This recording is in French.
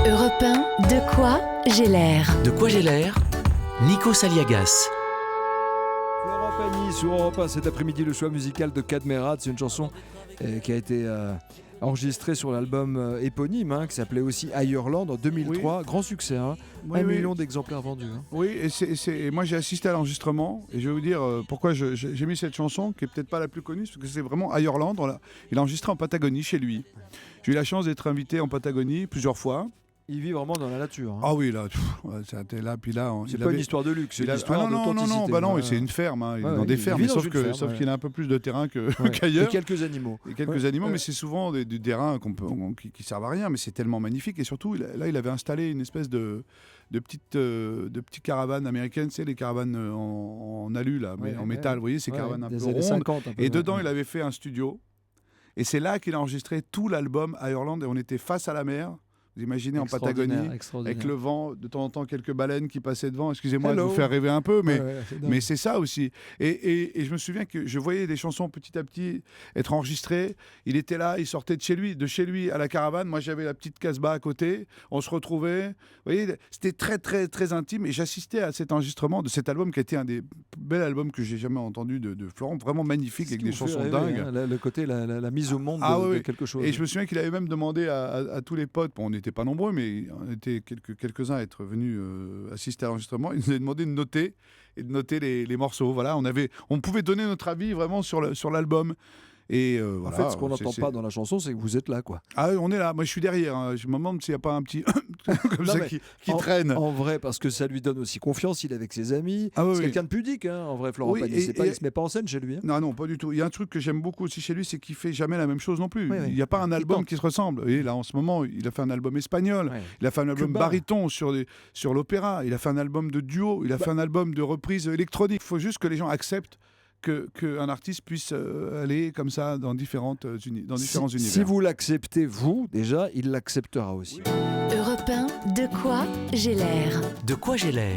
Europe 1, de quoi j'ai l'air? De quoi j'ai l'air? Nico Saliagas. Florent Pagny sur Europe 1 cet après-midi, le choix musical de Cadmerade. C'est une chanson qui a été enregistrée sur l'album éponyme qui s'appelait aussi Ailleurland en 2003. Oui. Grand succès, 1 million d'exemplaires vendus. Oui, et moi j'ai assisté à l'enregistrement et je vais vous dire pourquoi j'ai mis cette chanson qui est peut-être pas la plus connue, parce que c'est vraiment Ailleurland. Il a enregistré en Patagonie chez lui. J'ai eu la chance d'être invité en Patagonie plusieurs fois. Il vit vraiment dans la nature. Ah oui, là, c'était là, puis là. C'est pas une histoire de luxe, c'est une histoire d'authenticité. Non, c'est une ferme. Il est dans des fermes, sauf qu'il a un peu plus de terrain qu'ailleurs. Et quelques animaux. Mais c'est souvent des terrains qui servent à rien, mais c'est tellement magnifique. Et surtout, là, il avait installé une espèce de petites caravanes américaines, c'est les caravanes en alu, là, mais en métal. Vous voyez, ces caravanes un peu rondes. 50, et dedans, il avait fait un studio. Et c'est là qu'il a enregistré tout l'album Ailleurland. Et on était face à la mer. Vous imaginez en Patagonie, avec le vent, de temps en temps quelques baleines qui passaient devant. Excusez-moi de vous faire rêver un peu, mais c'est ça aussi. Et je me souviens que je voyais des chansons petit à petit être enregistrées. Il était là, il sortait de chez lui à la caravane. Moi, j'avais la petite Casbah à côté. On se retrouvait. Vous voyez, c'était très, très, très intime. Et j'assistais à cet enregistrement de cet album qui a été un des bels albums que j'ai jamais entendu de Florent. Vraiment magnifique, avec des chansons dingues. Le côté, la mise au monde de quelque chose. Et je me souviens qu'il avait même demandé à tous les potes, on n'était pas nombreux, mais on était quelques-uns à être venus assister à l'enregistrement. Ils nous avaient demandé de noter les morceaux. Voilà, on pouvait donner notre avis vraiment sur l'album. Et en fait, ce qu'on n'entend pas dans la chanson, c'est que vous êtes là, quoi. Ah, on est là. Moi, je suis derrière. Je me demande s'il n'y a pas un petit comme ça qui traîne. En vrai, parce que ça lui donne aussi confiance. Il est avec ses amis. C'est quelqu'un de pudique, en vrai, Florent Pagny. Il se met pas en scène chez lui. Non, pas du tout. Il y a un truc que j'aime beaucoup aussi chez lui, c'est qu'il fait jamais la même chose non plus. Il n'y a pas un album qui se ressemble. Et là, en ce moment, il a fait un album espagnol. Il a fait un album baryton sur l'opéra. Il a fait un album de duo. Il a fait un album de reprise électronique. Il faut juste que les gens acceptent qu'un artiste puisse aller comme ça dans différents univers. Si vous l'acceptez, vous, déjà, il l'acceptera aussi. Europe 1, de quoi j'ai l'air? De quoi j'ai l'air?